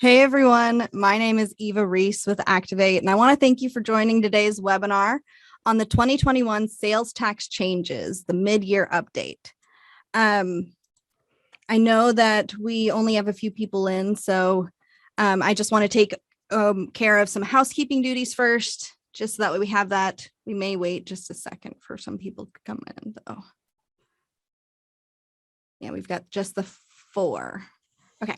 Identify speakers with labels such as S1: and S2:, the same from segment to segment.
S1: Hey everyone, my name is Eva Reese with Acctivate, and I want to thank you for joining today's webinar on the 2021 sales tax changes, the mid-year update. I know that we only have a few people in, so I just want to take care of some housekeeping duties first, just so that way we have that. We may wait just a second for some people to come in, though. Yeah, we've got just the 4. Okay.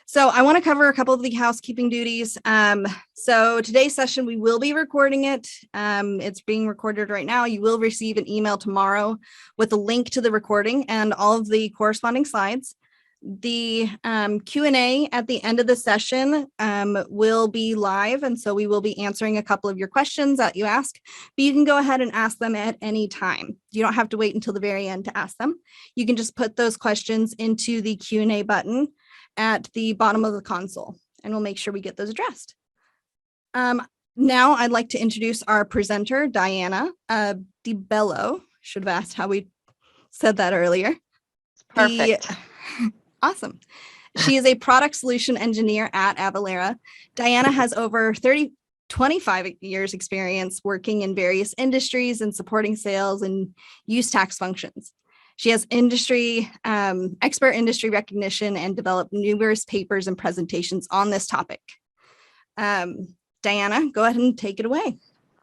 S1: So I want to cover a couple of the housekeeping duties. So today's session, we will be recording it. It's being recorded right now. You will receive an email tomorrow with a link to the recording and all of the corresponding slides. The Q&A at the end of the session will be live, and so we will be answering a couple of your questions that you ask, but you can go ahead and ask them at any time. You don't have to wait until the very end to ask them. You can just put those questions into the Q&A button at the bottom of the console, and we'll make sure we get those addressed. Now I'd like to introduce our presenter, Diana DiBello. Should have asked how we said that earlier.
S2: Perfect.
S1: Awesome. She is a product solution engineer at Avalara. Diana has over 25 years experience working in various industries and supporting sales and use tax functions. She has expert industry recognition and developed numerous papers and presentations on this topic. Diana, go ahead and take it away.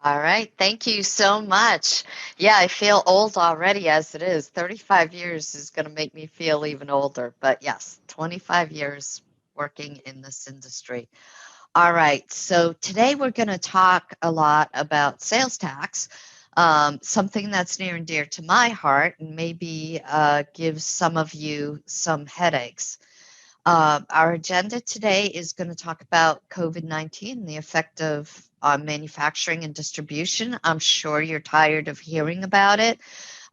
S2: All right. Thank you so much. Yeah, I feel old already as it is. 35 years is going to make me feel even older. But yes, 25 years working in this industry. All right. So today we're going to talk a lot about sales tax. Something that's near and dear to my heart and maybe gives some of you some headaches. Our agenda today is going to talk about COVID-19, the effect of manufacturing and distribution. I'm sure you're tired of hearing about it,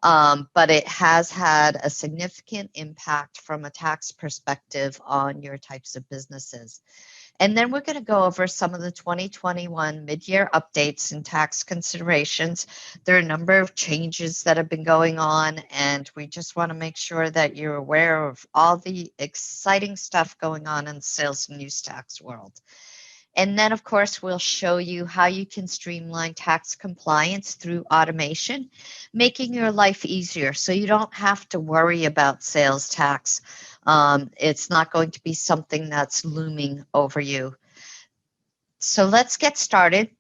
S2: but it has had a significant impact from a tax perspective on your types of businesses. And then we're going to go over some of the 2021 mid-year updates and tax considerations. There are a number of changes that have been going on, and we just want to make sure that you're aware of all the exciting stuff going on in the sales and use tax world. And then, of course, we'll show you how you can streamline tax compliance through automation, making your life easier so you don't have to worry about sales tax. It's not going to be something that's looming over you. So let's get started.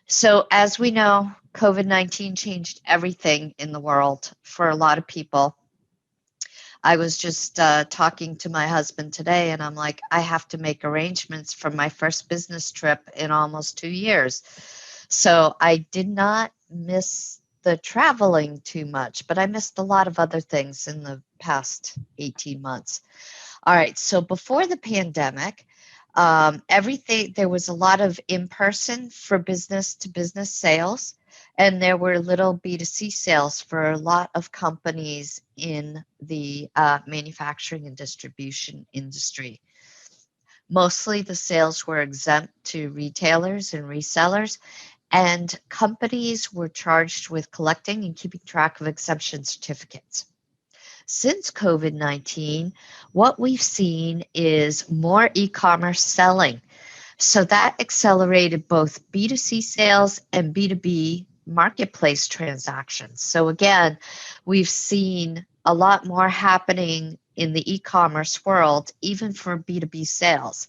S2: So as we know, COVID-19 changed everything in the world for a lot of people. I was just talking to my husband today, and I'm like, I have to make arrangements for my first business trip in almost 2 years. So I did not miss the traveling too much, but I missed a lot of other things in the past 18 months. All right, so before the pandemic, there was a lot of in-person for business-to-business sales, and there were little B2C sales for a lot of companies in the manufacturing and distribution industry. Mostly the sales were exempt to retailers and resellers, and companies were charged with collecting and keeping track of exemption certificates. Since COVID-19, what we've seen is more e-commerce selling. So that accelerated both B2C sales and B2B marketplace transactions. So again, we've seen a lot more happening in the e-commerce world, even for B2B sales.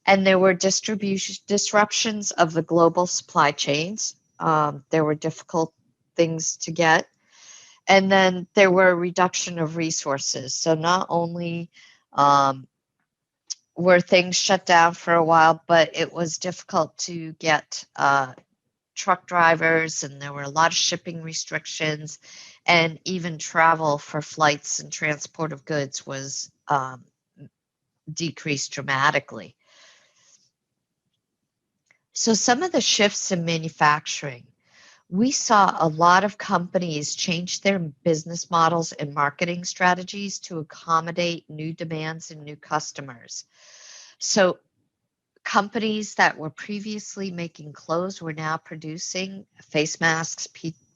S2: And there were disruptions of the global supply chains. There were difficult things to get. And then there were a reduction of resources. So not only were things shut down for a while, but it was difficult to get truck drivers, and there were a lot of shipping restrictions, and even travel for flights and transport of goods was decreased dramatically. So some of the shifts in manufacturing, we saw a lot of companies change their business models and marketing strategies to accommodate new demands and new customers. So companies that were previously making clothes were now producing face masks,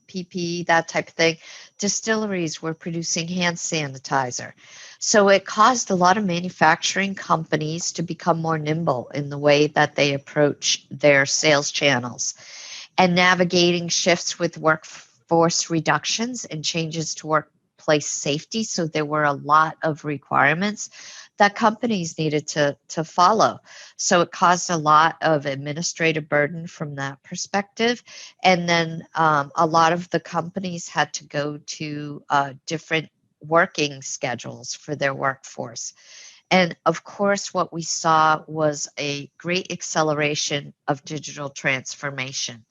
S2: PPE, that type of thing. Distilleries were producing hand sanitizer. So it caused a lot of manufacturing companies to become more nimble in the way that they approach their sales channels and navigating shifts with workforce reductions and changes to workplace safety. So there were a lot of requirements that companies needed to follow. So it caused a lot of administrative burden from that perspective. And then a lot of the companies had to go to different working schedules for their workforce. And of course, what we saw was a great acceleration of digital transformation.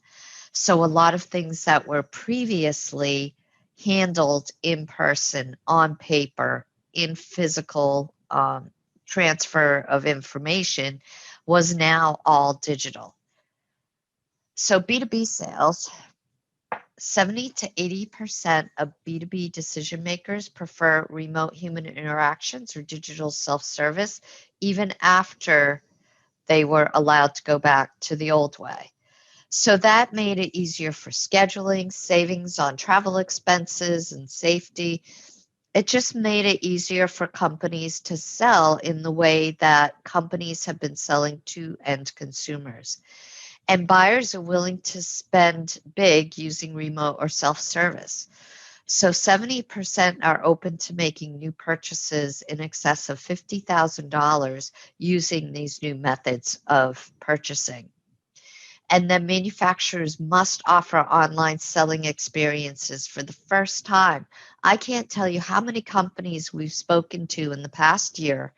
S2: So a lot of things that were previously handled in person, on paper, in physical transfer of information was now all digital. So B2B sales, 70 to 80% of B2B decision makers prefer remote human interactions or digital self-service, even after they were allowed to go back to the old way. So that made it easier for scheduling, savings on travel expenses, and safety. It just made it easier for companies to sell in the way that companies have been selling to end consumers. And buyers are willing to spend big using remote or self-service. So 70% are open to making new purchases in excess of $50,000 using these new methods of purchasing. And then manufacturers must offer online selling experiences for the first time. I can't tell you how many companies we've spoken to in the past year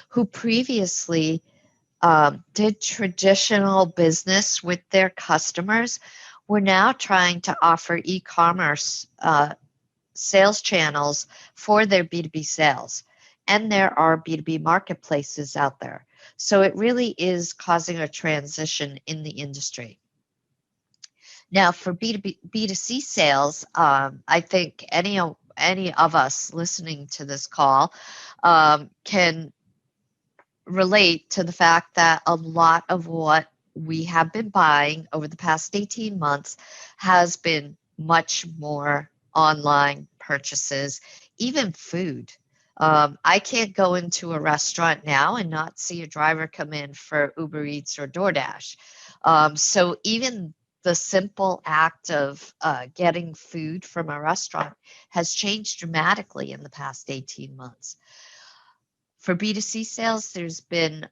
S2: who previously did traditional business with their customers were now trying to offer e-commerce sales channels for their B2B sales. And there are B2B marketplaces out there. So it really is causing a transition in the industry. Now, for B2B, B2C sales, I think any of us listening to this call can relate to the fact that a lot of what we have been buying over the past 18 months has been much more online purchases, even food. I can't go into a restaurant now and not see a driver come in for Uber Eats or DoorDash. So even the simple act of getting food from a restaurant has changed dramatically in the past 18 months. For B2C sales, there's been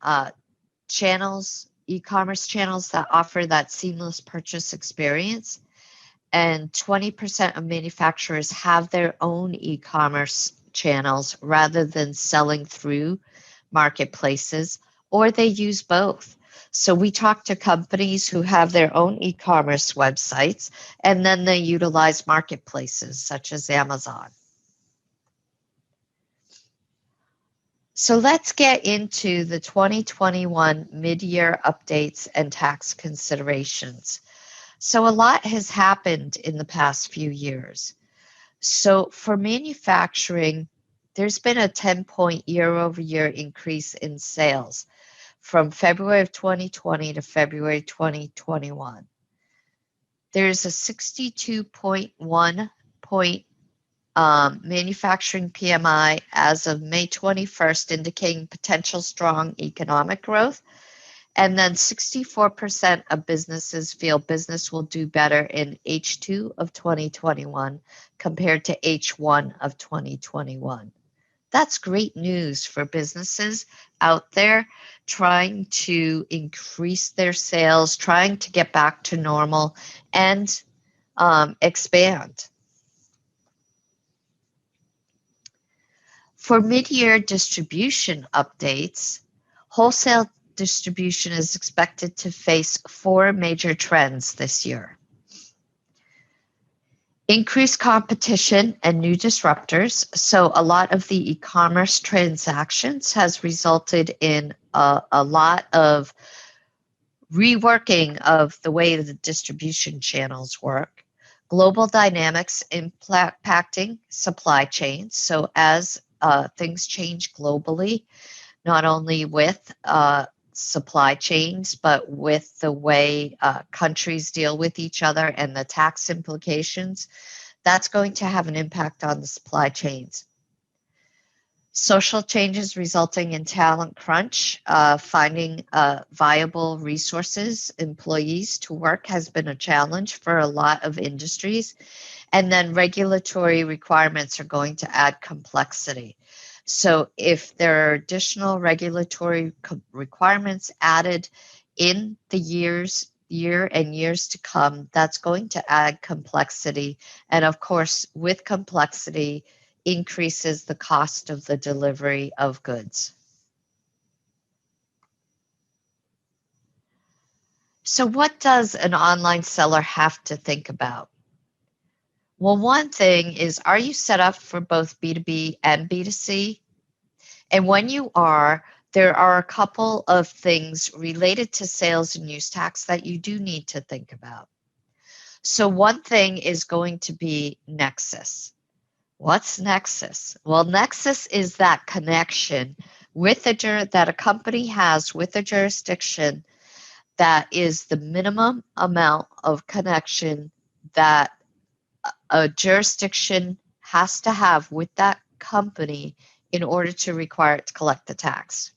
S2: channels, e-commerce channels that offer that seamless purchase experience. And 20% of manufacturers have their own e-commerce channels rather than selling through marketplaces, or they use both. So we talk to companies who have their own e-commerce websites, and then they utilize marketplaces such as Amazon. So let's get into the 2021 mid-year updates and tax considerations. So a lot has happened in the past few years. So for manufacturing, there's been a 10-point year-over-year increase in sales from February of 2020 to February 2021. There's a 62.1 point manufacturing PMI as of May 21st, indicating potential strong economic growth. And then 64% of businesses feel business will do better in H2 of 2021 compared to H1 of 2021. That's great news for businesses out there trying to increase their sales, trying to get back to normal and expand. For mid-year distribution updates, wholesale distribution is expected to face 4 major trends this year. Increased competition and new disruptors. So a lot of the e-commerce transactions has resulted in a lot of reworking of the way the distribution channels work. Global dynamics impacting supply chains. So as things change globally, not only with supply chains, but with the way countries deal with each other and the tax implications, that's going to have an impact on the supply chains. Social changes resulting in talent crunch, finding viable resources, employees to work has been a challenge for a lot of industries. And then regulatory requirements are going to add complexity. So if there are additional regulatory requirements added in the year and years to come, that's going to add complexity. And of course, with complexity, increases the cost of the delivery of goods. So what does an online seller have to think about? Well, one thing is, are you set up for both B2B and B2C? And when you are, there are a couple of things related to sales and use tax that you do need to think about. So one thing is going to be nexus. What's nexus? Well, nexus is that connection with that a company has with a jurisdiction that is the minimum amount of connection that a jurisdiction has to have with that company in order to require it to collect the tax.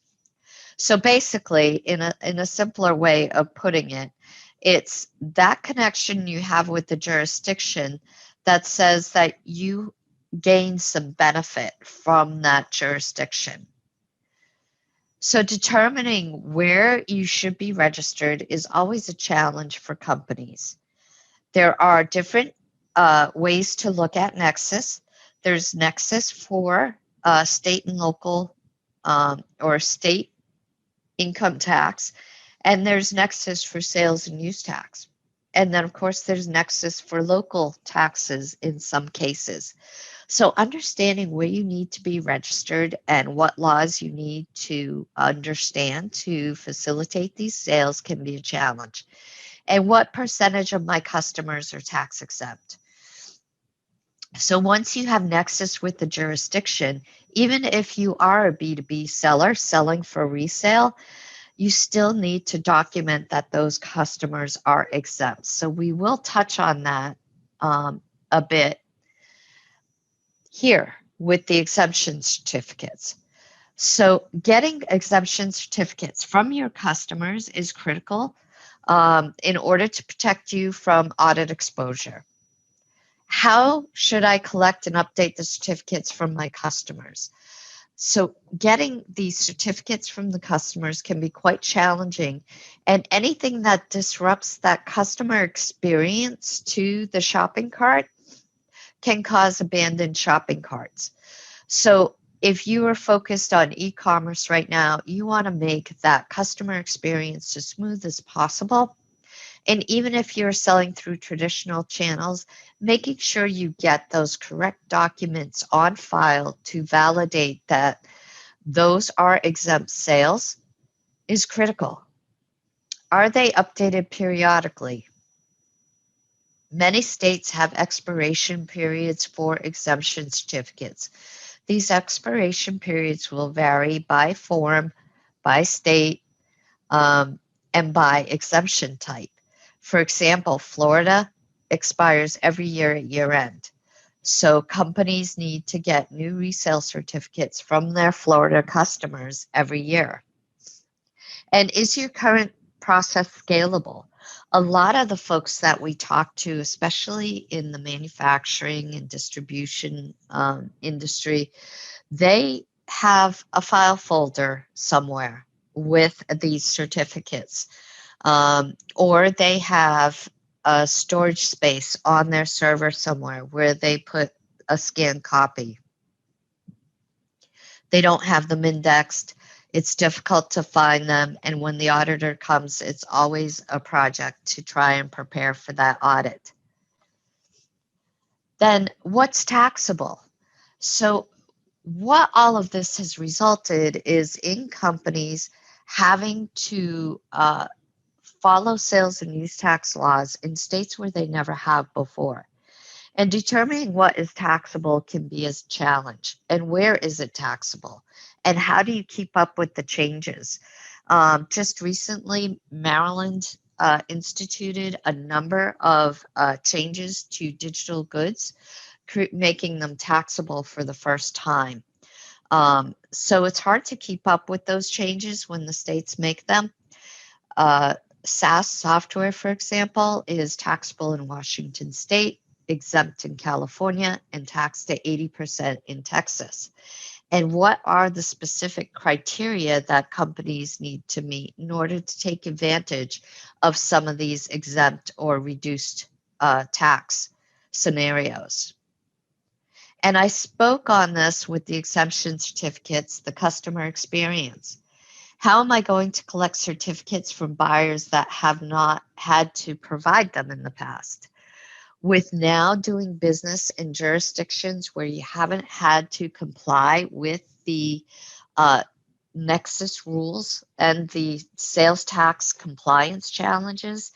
S2: So basically, in a simpler way of putting it, it's that connection you have with the jurisdiction that says that you gain some benefit from that jurisdiction. So determining where you should be registered is always a challenge for companies. There are different ways to look at nexus. There's nexus for state and local or state income tax, and there's nexus for sales and use tax. And then, of course, there's nexus for local taxes in some cases. So understanding where you need to be registered and what laws you need to understand to facilitate these sales can be a challenge. And what percentage of my customers are tax exempt? So once you have nexus with the jurisdiction, even if you are a B2B seller selling for resale, you still need to document that those customers are exempt. So we will touch on that a bit here with the exemption certificates. So getting exemption certificates from your customers is critical in order to protect you from audit exposure. How should I collect and update the certificates from my customers? So getting these certificates from the customers can be quite challenging, and anything that disrupts that customer experience to the shopping cart can cause abandoned shopping carts. So if you are focused on e-commerce right now, you want to make that customer experience as smooth as possible. And even if you're selling through traditional channels, making sure you get those correct documents on file to validate that those are exempt sales is critical. Are they updated periodically? Many states have expiration periods for exemption certificates. These expiration periods will vary by form, by state, and by exemption type. For example, Florida expires every year at year end. So companies need to get new resale certificates from their Florida customers every year. And is your current process scalable? A lot of the folks that we talk to, especially in the manufacturing and distribution industry, they have a file folder somewhere with these certificates, or they have a storage space on their server somewhere where they put a scanned copy. They don't have them indexed. It's difficult to find them. And when the auditor comes, it's always a project to try and prepare for that audit. Then what's taxable? So what all of this has resulted is in companies having to follow sales and use tax laws in states where they never have before. And determining what is taxable can be a challenge. And where is it taxable? And how do you keep up with the changes? Just recently, Maryland instituted a number of changes to digital goods, making them taxable for the first time. So it's hard to keep up with those changes when the states make them. SaaS software, for example, is taxable in Washington State, exempt in California, and taxed at 80% in Texas. And what are the specific criteria that companies need to meet in order to take advantage of some of these exempt or reduced tax scenarios? And I spoke on this with the exemption certificates, the customer experience. How am I going to collect certificates from buyers that have not had to provide them in the past? With now doing business in jurisdictions where you haven't had to comply with the nexus rules and the sales tax compliance challenges,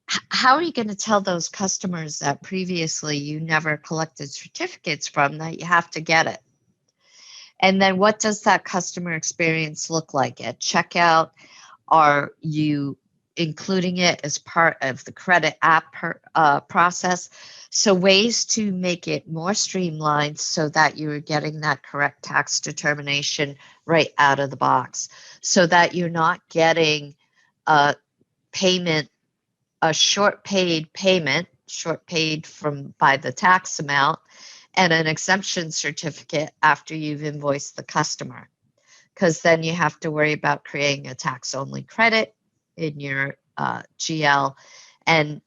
S2: how are you going to tell those customers that previously you never collected certificates from that you have to get it? And then what does that customer experience look like at checkout? Are you including it as part of the credit app process? So ways to make it more streamlined so that you're getting that correct tax determination right out of the box, so that you're not getting a payment, a short paid payment, short paid from by the tax amount, and an exemption certificate after you've invoiced the customer, because then you have to worry about creating a tax-only credit in your GL and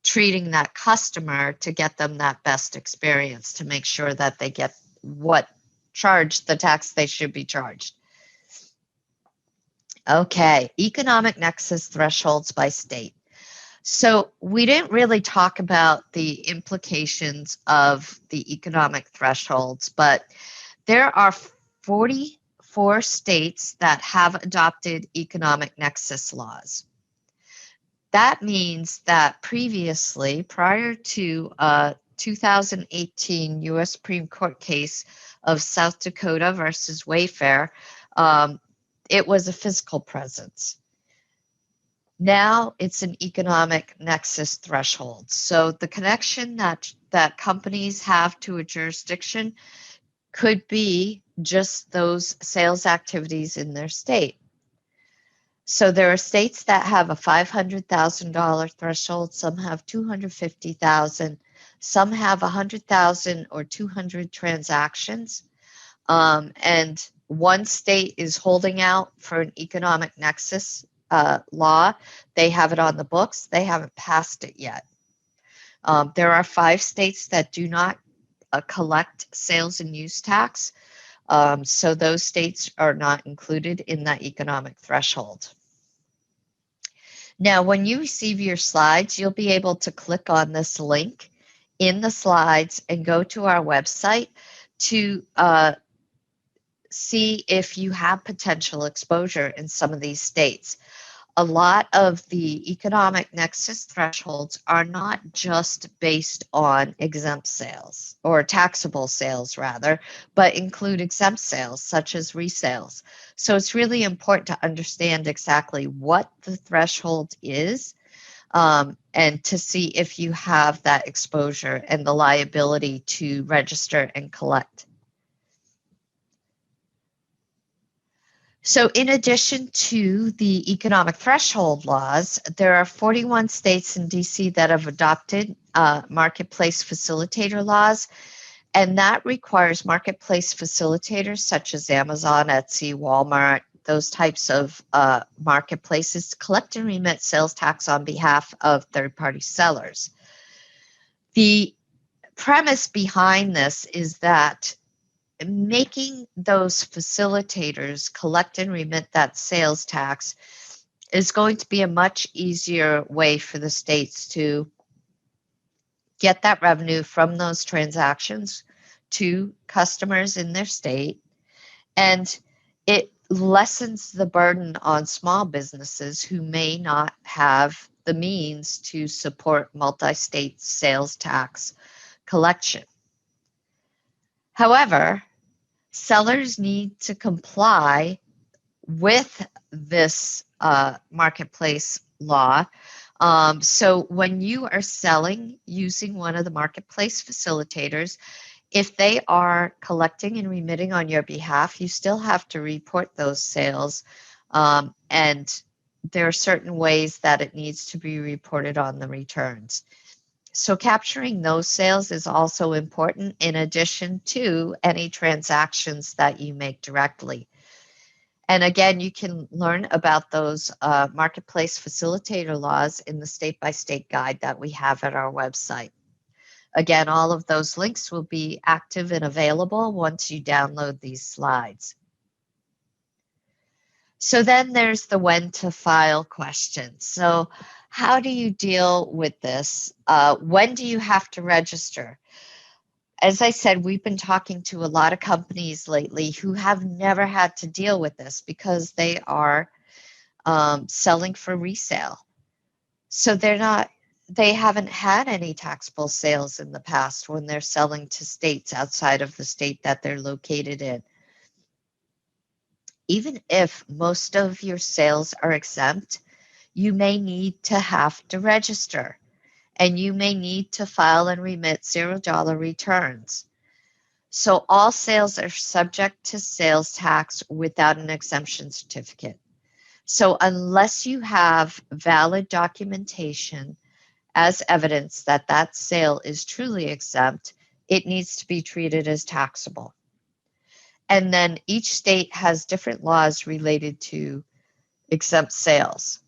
S2: treating that customer to get them that best experience to make sure that they get what charged the tax they should be charged. Okay, economic nexus thresholds by state. So we didn't really talk about the implications of the economic thresholds, but there are 44 states that have adopted economic nexus laws. That means that previously, prior to a 2018 U.S. Supreme Court case of South Dakota versus Wayfair, it was a physical presence. Now it's an economic nexus threshold. So the connection that companies have to a jurisdiction could be just those sales activities in their state. So there are states that have a $500,000 threshold, some have $250,000, some have 100,000 or 200 transactions. And one state is holding out for an economic nexus law. They have it on the books. They haven't passed it yet. There are 5 states that do not collect sales and use tax. So those states are not included in that economic threshold. Now, when you receive your slides, you'll be able to click on this link in the slides and go to our website to see if you have potential exposure in some of these states. A lot of the economic nexus thresholds are not just based on exempt sales or taxable sales rather, but include exempt sales such as resales. So it's really important to understand exactly what the threshold is and to see if you have that exposure and the liability to register and collect. So in addition to the economic threshold laws, there are 41 states in DC that have adopted marketplace facilitator laws, and that requires marketplace facilitators such as Amazon, Etsy, Walmart, those types of marketplaces to collect and remit sales tax on behalf of third-party sellers. The premise behind this is that making those facilitators collect and remit that sales tax is going to be a much easier way for the states to get that revenue from those transactions to customers in their state. And it lessens the burden on small businesses who may not have the means to support multi-state sales tax collection. However, sellers need to comply with this marketplace law. So when you are selling using one of the marketplace facilitators, if they are collecting and remitting on your behalf, you still have to report those sales. And there are certain ways that it needs to be reported on the returns. So capturing those sales is also important in addition to any transactions that you make directly. And again, you can learn about those marketplace facilitator laws in the state-by-state guide that we have at our website. Again, all of those links will be active and available once you download these slides. So then there's the when to file question. So how do you deal with this? When do you have to register? As I said, we've been talking to a lot of companies lately who have never had to deal with this because they are selling for resale. So they haven't had any taxable sales in the past when they're selling to states outside of the state that they're located in. Even if most of your sales are exempt, you may need to have to register, and you may need to file and remit $0 returns. So all sales are subject to sales tax without an exemption certificate. So unless you have valid documentation as evidence that that sale is truly exempt, it needs to be treated as taxable. And then each state has different laws related to exempt sales.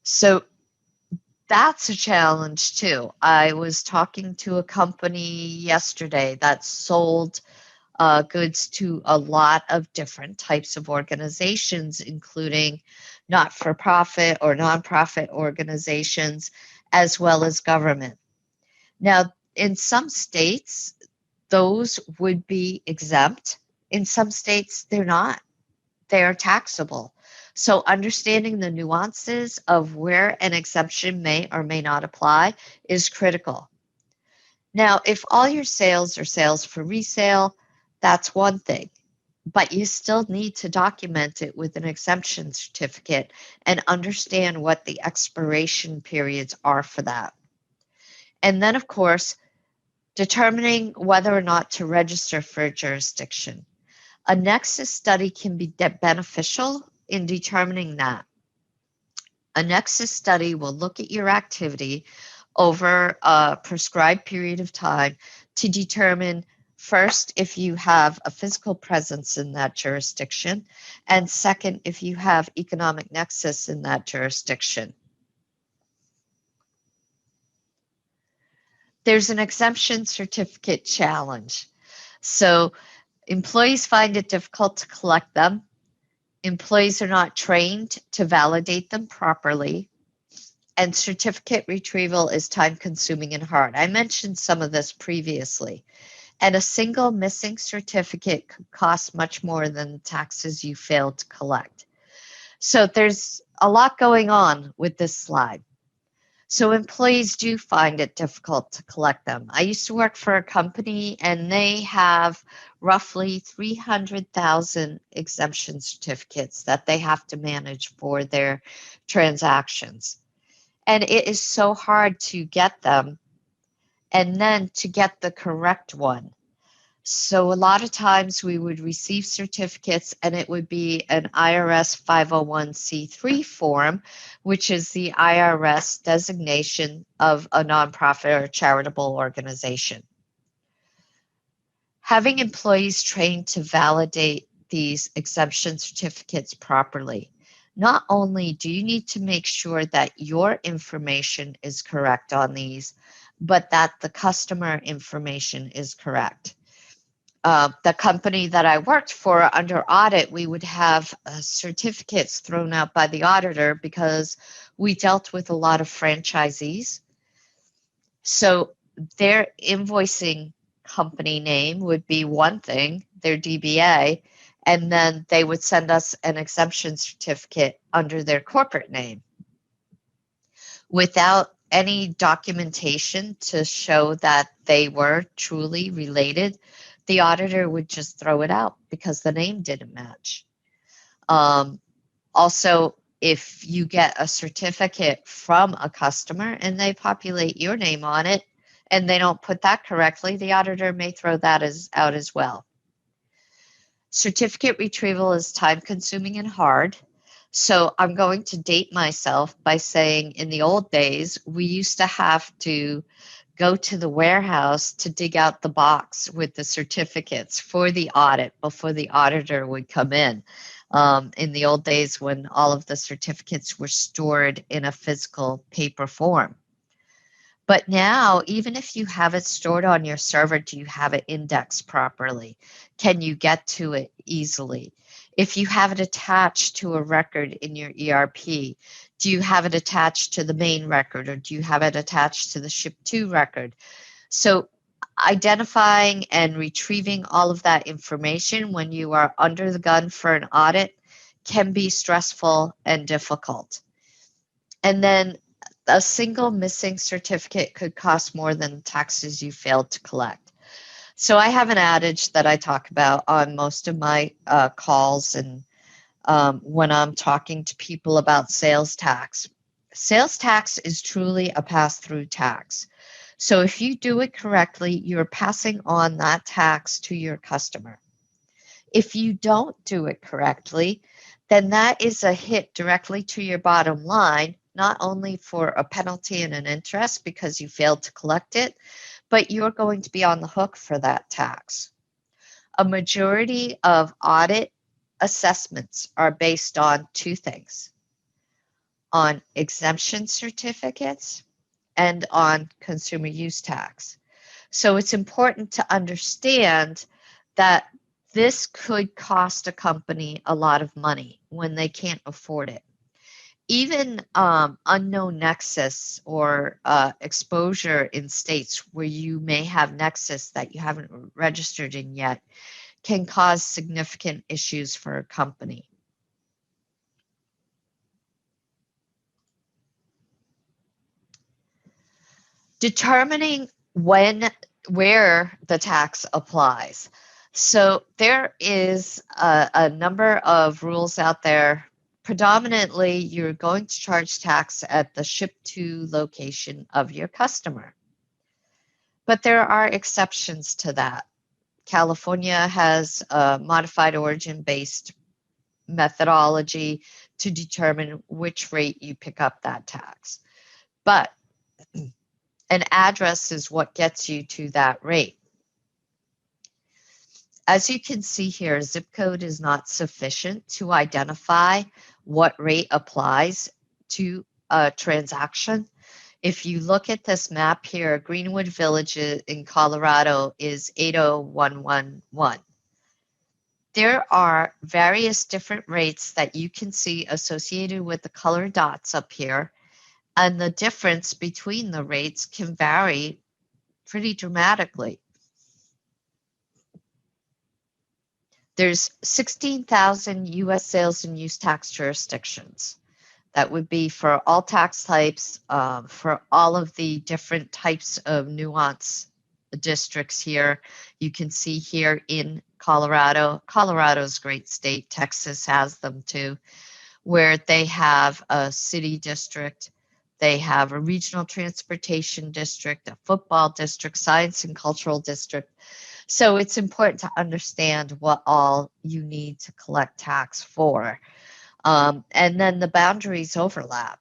S2: So that's a challenge too. I was talking to a company yesterday that sold goods to a lot of different types of organizations, including not-for-profit or nonprofit organizations, as well as government. Now, in some states, those would be exempt. In some states, they're not. They are taxable. So understanding the nuances of where an exemption may or may not apply is critical. Now, if all your sales are sales for resale, that's one thing, but you still need to document it with an exemption certificate and understand what the expiration periods are for that. And then, of course, determining whether or not to register for a jurisdiction. A nexus study can be beneficial in determining that. A nexus study will look at your activity over a prescribed period of time to determine first if you have a physical presence in that jurisdiction, and second, if you have economic nexus in that jurisdiction. There's an exemption certificate challenge. So employees find it difficult to collect them. Employees are not trained to validate them properly. And certificate retrieval is time consuming and hard. I mentioned some of this previously. And a single missing certificate could cost much more than the taxes you failed to collect. So there's a lot going on with this slide. So employees do find it difficult to collect them. I used to work for a company and they have roughly 300,000 exemption certificates that they have to manage for their transactions. And it is so hard to get them and then to get the correct one. So a lot of times we would receive certificates and it would be an IRS 501c3 form, which is the IRS designation of a nonprofit or charitable organization. Having employees trained to validate these exemption certificates properly. Not only do you need to make sure that your information is correct on these, but that the customer information is correct. The company that I worked for under audit, we would have certificates thrown out by the auditor because we dealt with a lot of franchisees. So their invoicing company name would be one thing, their DBA, and then they would send us an exemption certificate under their corporate name without any documentation to show that they were truly related. The auditor would just throw it out because the name didn't match. Also, if you get a certificate from a customer and they populate your name on it and they don't put that correctly, the auditor may throw that out as well. Certificate retrieval is time consuming and hard. So I'm going to date myself by saying in the old days, we used to have to go to the warehouse to dig out the box with the certificates for the audit before the auditor would come in the old days when all of the certificates were stored in a physical paper form. But now, even if you have it stored on your server, do you have it indexed properly? Can you get to it easily? If you have it attached to a record in your ERP, do you have it attached to the main record, or do you have it attached to the ship to record? So identifying and retrieving all of that information when you are under the gun for an audit can be stressful and difficult. And then a single missing certificate could cost more than taxes you failed to collect. So I have an adage that I talk about on most of my calls and when I'm talking to people about sales tax. Sales tax is truly a pass-through tax. So if you do it correctly, you're passing on that tax to your customer. If you don't do it correctly, then that is a hit directly to your bottom line, not only for a penalty and an interest because you failed to collect it, but you're going to be on the hook for that tax. A majority of audit assessments are based on two things: on exemption certificates and on consumer use tax. So it's important to understand that this could cost a company a lot of money when they can't afford it. Even unknown nexus or exposure in states where you may have nexus that you haven't registered in yet can cause significant issues for a company. Determining where the tax applies. So there is a number of rules out there. Predominantly, you're going to charge tax at the ship to location of your customer. But there are exceptions to that. California has a modified origin based methodology to determine which rate you pick up that tax. But an address is what gets you to that rate. As you can see here, zip code is not sufficient to identify what rate applies to a transaction. If you look at this map here, Greenwood Village in Colorado is 80111. There are various different rates that you can see associated with the color dots up here, and the difference between the rates can vary pretty dramatically. There's 16,000 U.S. sales and use tax jurisdictions. That would be for all tax types, for all of the different types of nuance districts here. You can see here in Colorado. Colorado's a great state. Texas has them too, where they have a city district, they have a regional transportation district, a football district, science and cultural district. So it's important to understand what all you need to collect tax for. And then the boundaries overlap.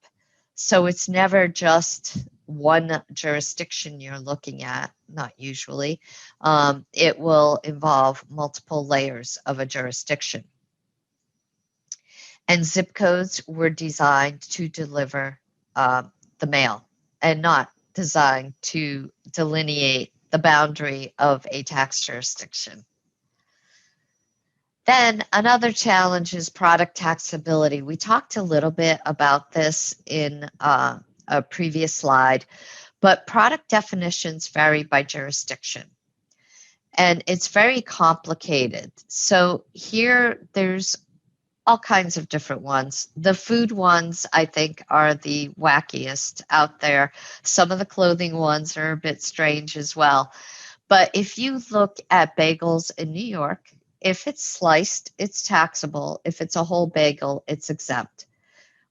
S2: So it's never just one jurisdiction you're looking at, not usually. It will involve multiple layers of a jurisdiction. And zip codes were designed to deliver the mail and not designed to delineate the boundary of a tax jurisdiction. Then another challenge is product taxability. We talked a little bit about this in a previous slide, but product definitions vary by jurisdiction. And it's very complicated. So here there's all kinds of different ones. The food ones, I think, are the wackiest out there. Some of the clothing ones are a bit strange as well. But if you look at bagels in New York If it's sliced, it's taxable. If it's a whole bagel, it's exempt.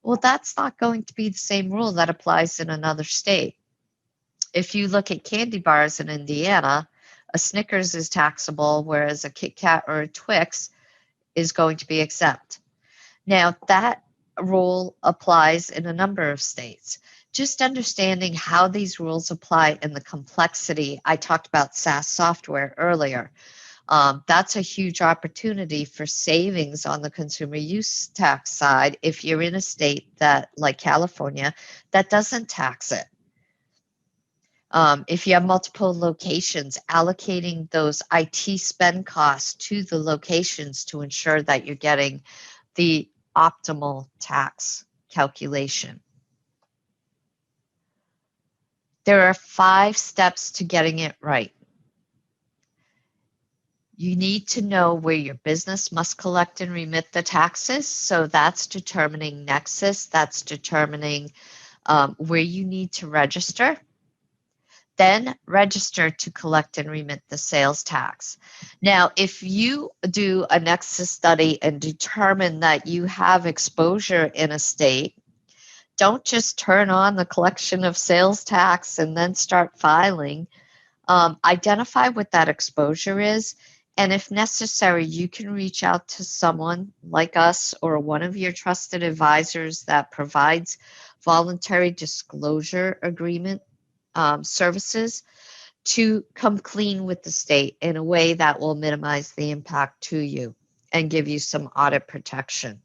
S2: Well, that's not going to be the same rule that applies in another state. If you look at candy bars in Indiana, a Snickers is taxable, whereas a Kit Kat or a Twix is going to be exempt. Now, that rule applies in a number of states. Just understanding how these rules apply and the complexity. I talked about SaaS software earlier. That's a huge opportunity for savings on the consumer use tax side if you're in a state that, like California, that doesn't tax it. If you have multiple locations, allocating those IT spend costs to the locations to ensure that you're getting the optimal tax calculation. There are 5 steps to getting it right. You need to know where your business must collect and remit the taxes. So that's determining nexus, that's determining where you need to register. Then register to collect and remit the sales tax. Now, if you do a nexus study and determine that you have exposure in a state, don't just turn on the collection of sales tax and then start filing. Identify what that exposure is. And if necessary, you can reach out to someone like us or one of your trusted advisors that provides voluntary disclosure agreement services to come clean with the state in a way that will minimize the impact to you and give you some audit protection.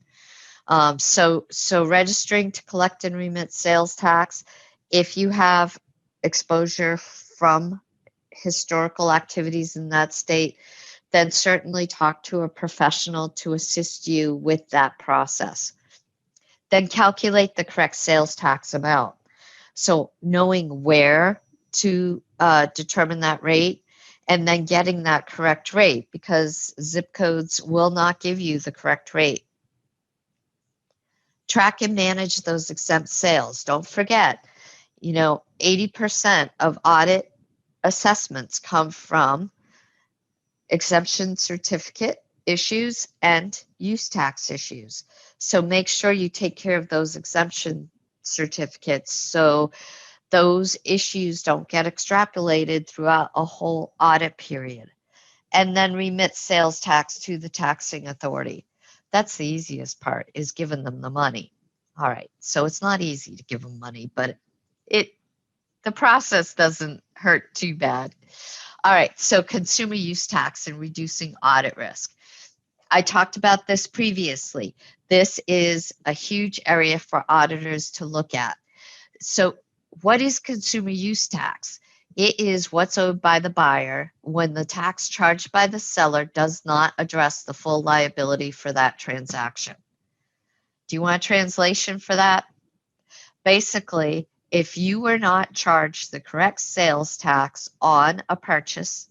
S2: So registering to collect and remit sales tax, if you have exposure from historical activities in that state, then certainly talk to a professional to assist you with that process. Then calculate the correct sales tax amount. So knowing where to determine that rate and then getting that correct rate, because zip codes will not give you the correct rate. Track and manage those exempt sales. Don't forget, 80% of audit assessments come from exemption certificate issues and use tax issues. So make sure you take care of those exemption certificates so those issues don't get extrapolated throughout a whole audit period. And then remit sales tax to the taxing authority. That's the easiest part, is giving them the money. All right, so it's not easy to give them money, but the process doesn't hurt too bad. All right, so consumer use tax and reducing audit risk. I talked about this previously. This is a huge area for auditors to look at. So what is consumer use tax? It is what's owed by the buyer when the tax charged by the seller does not address the full liability for that transaction. Do you want a translation for that? Basically, if you were not charged the correct sales tax on a purchase,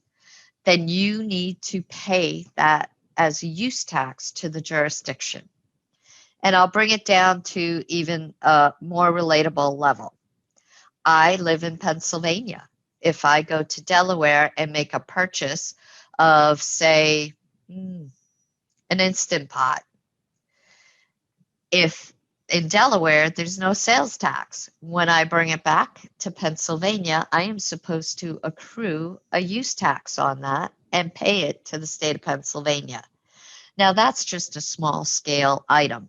S2: then you need to pay that as a use tax to the jurisdiction. And I'll bring it down to even a more relatable level. I live in Pennsylvania. If I go to Delaware and make a purchase of, say, an Instant Pot, if in Delaware, there's no sales tax. When I bring it back to Pennsylvania, I am supposed to accrue a use tax on that and pay it to the state of Pennsylvania. Now, that's just a small scale item,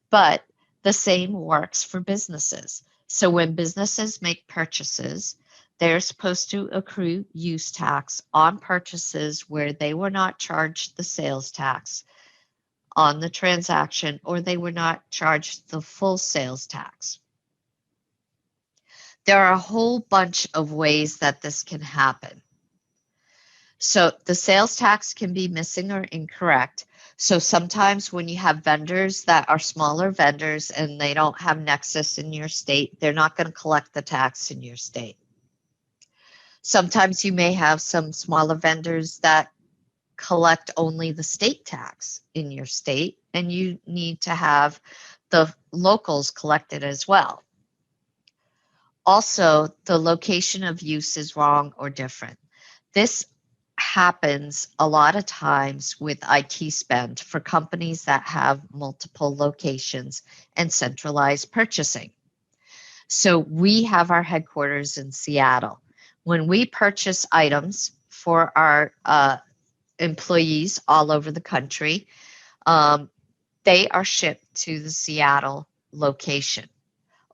S2: but the same works for businesses. So when businesses make purchases, they're supposed to accrue use tax on purchases where they were not charged the sales tax on the transaction, or they were not charged the full sales tax. There are a whole bunch of ways that this can happen. So the sales tax can be missing or incorrect. So sometimes when you have vendors that are smaller vendors and they don't have nexus in your state, they're not going to collect the tax in your state. Sometimes you may have some smaller vendors that collect only the state tax in your state, and you need to have the locals collected as well. Also, the location of use is wrong or different. This happens a lot of times with IT spend for companies that have multiple locations and centralized purchasing. So we have our headquarters in Seattle. When we purchase items for our employees all over the country, they are shipped to the Seattle location,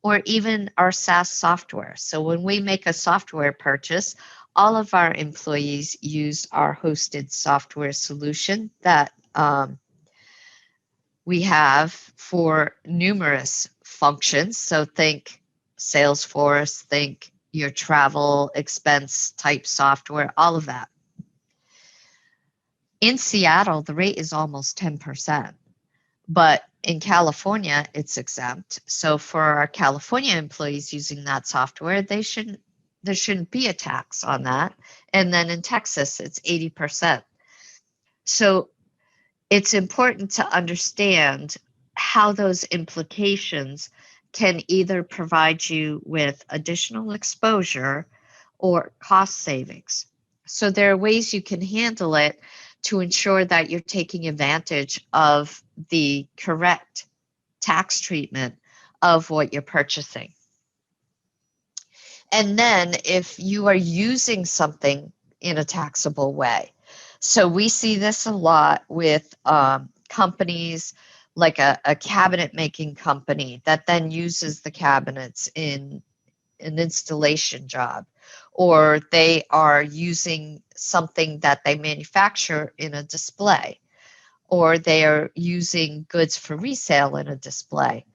S2: or even our SaaS software. So when we make a software purchase, all of our employees use our hosted software solution that we have for numerous functions. So think Salesforce, think your travel expense type software, all of that. In Seattle, the rate is almost 10%, but in California, it's exempt. So for our California employees using that software, there shouldn't be a tax on that. And then in Texas, it's 80%. So it's important to understand how those implications can either provide you with additional exposure or cost savings. So there are ways you can handle it to ensure that you're taking advantage of the correct tax treatment of what you're purchasing. And then if you are using something in a taxable way, so we see this a lot with companies like a cabinet making company that then uses the cabinets in an installation job, or they are using something that they manufacture in a display, or they are using goods for resale in a display,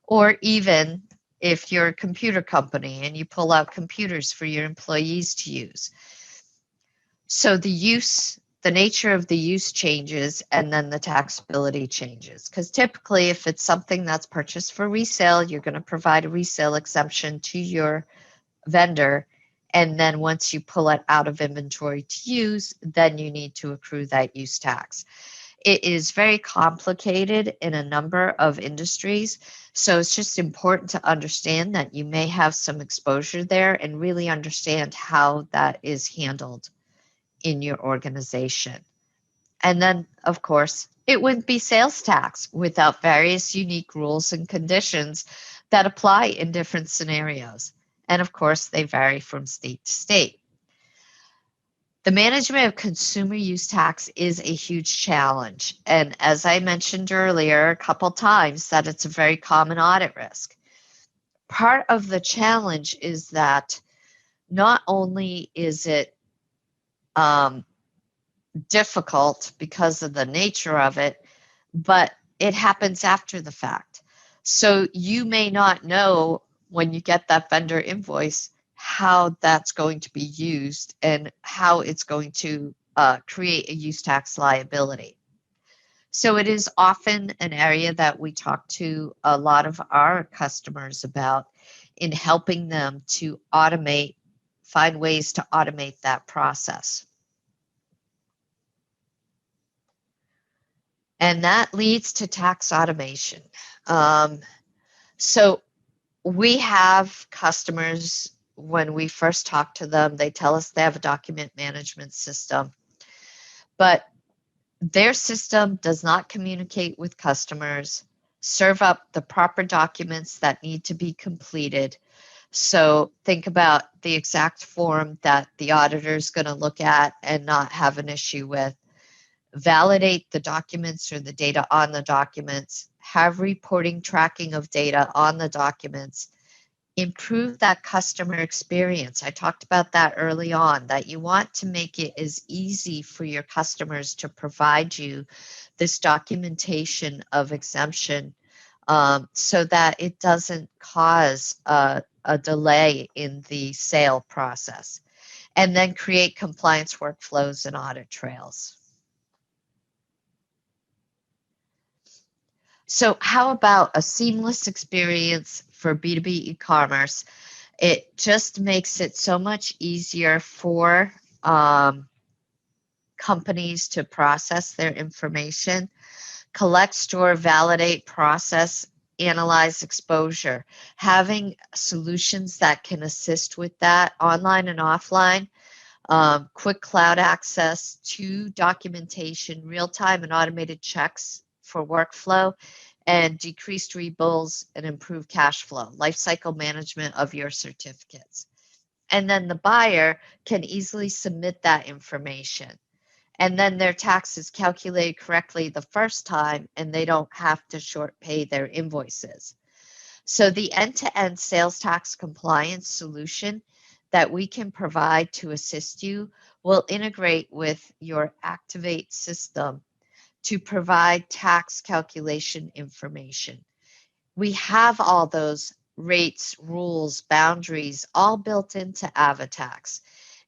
S2: or even if you're a computer company and you pull out computers for your employees to use. So the nature of the use changes, and then the taxability changes. Because typically, if it's something that's purchased for resale, you're going to provide a resale exemption to your vendor. And then once you pull it out of inventory to use, then you need to accrue that use tax. It is very complicated in a number of industries. So it's just important to understand that you may have some exposure there and really understand how that is handled in your organization. And then, of course, it wouldn't be sales tax without various unique rules and conditions that apply in different scenarios. And of course, they vary from state to state. The management of consumer use tax is a huge challenge. And as I mentioned earlier a couple times, that it's a very common audit risk. Part of the challenge is that not only is it difficult because of the nature of it, but it happens after the fact. So you may not know when you get that vendor invoice how that's going to be used and how it's going to create a use tax liability. So it is often an area that we talk to a lot of our customers about in helping them to find ways to automate that process. And that leads to tax automation. So we have customers, when we first talk to them, they tell us they have a document management system, but their system does not communicate with customers, serve up the proper documents that need to be completed. So think about the exact form that the auditor is going to look at and not have an issue with. Validate the documents or the data on the documents, have reporting tracking of data on the documents, improve that customer experience. I talked about that early on, that you want to make it as easy for your customers to provide you this documentation of exemption so that it doesn't cause a delay in the sale process. And then create compliance workflows and audit trails. So how about a seamless experience for B2B e-commerce? It just makes it so much easier for companies to process their information, collect, store, validate, process, analyze exposure. Having solutions that can assist with that online and offline quick cloud access to documentation, real-time and automated checks for workflow, and decreased rebills and improved cash flow, lifecycle management of your certificates. And then the buyer can easily submit that information. And then their tax is calculated correctly the first time, and they don't have to short pay their invoices. So the end-to-end sales tax compliance solution that we can provide to assist you will integrate with your Acctivate system to provide tax calculation information. We have all those rates, rules, boundaries, all built into Avatax.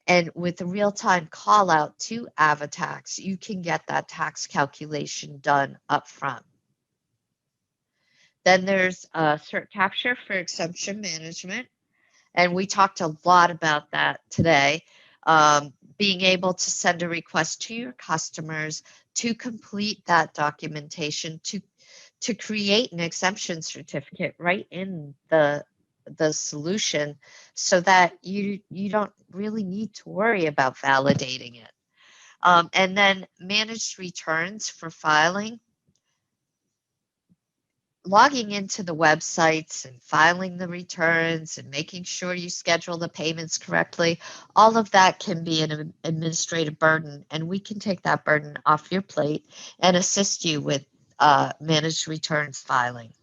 S2: And with a real-time call out to Avatax, you can get that tax calculation done up front. Then there's cert capture for exemption management. And we talked a lot about that today. Being able to send a request to your customers to complete that documentation, to create an exemption certificate right in the solution, so that you don't really need to worry about validating it. And then managed returns for filing. Logging into the websites and filing the returns and making sure you schedule the payments correctly, all of that can be an administrative burden, and we can take that burden off your plate and assist you with managed returns filing.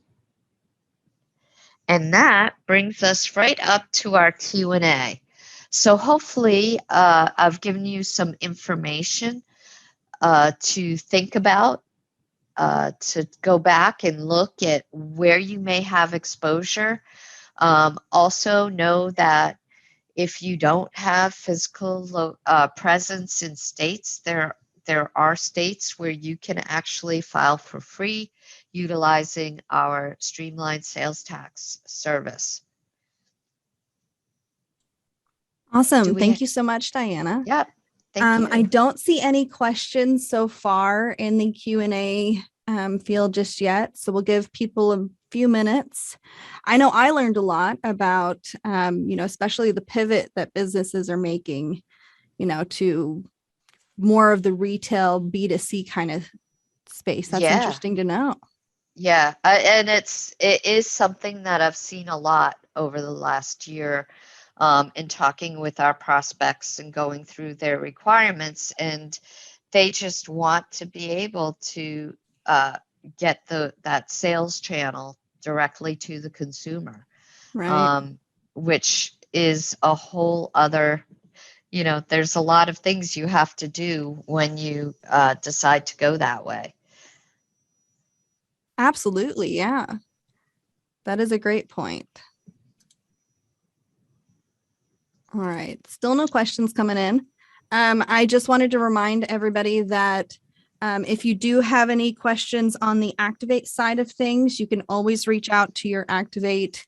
S2: And that brings us right up to our Q&A. So hopefully I've given you some information to think about, to go back and look at where you may have exposure. Also know that if you don't have physical presence in states, there are states where you can actually file for free utilizing our streamlined sales tax service.
S1: Awesome. Thank you so much, Diana.
S2: Yep. Thank you.
S1: I don't see any questions so far in the Q&A field just yet, so we'll give people a few minutes. I know I learned a lot about, especially the pivot that businesses are making, to more of the retail B2C kind of space. That's interesting to know.
S2: Yeah, and it is something that I've seen a lot over the last year in talking with our prospects and going through their requirements, and they just want to be able to get that sales channel directly to the consumer,
S1: right?
S2: Which is a whole other, there's a lot of things you have to do when you decide to go that way.
S1: Absolutely. Yeah. That is a great point. All right. Still no questions coming in. I just wanted to remind everybody that if you do have any questions on the Acctivate side of things, you can always reach out to your Acctivate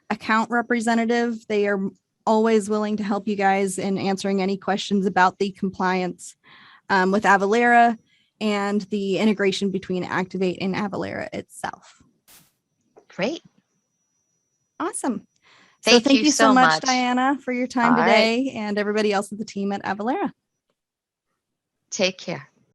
S1: account representative. They are always willing to help you guys in answering any questions about the compliance with Avalara and the integration between Acctivate and Avalara itself.
S2: Great.
S1: Awesome.
S2: Thank
S1: Thank you so much,
S2: much,
S1: Diana, for your time today, and everybody else at the team at Avalara.
S2: Take care.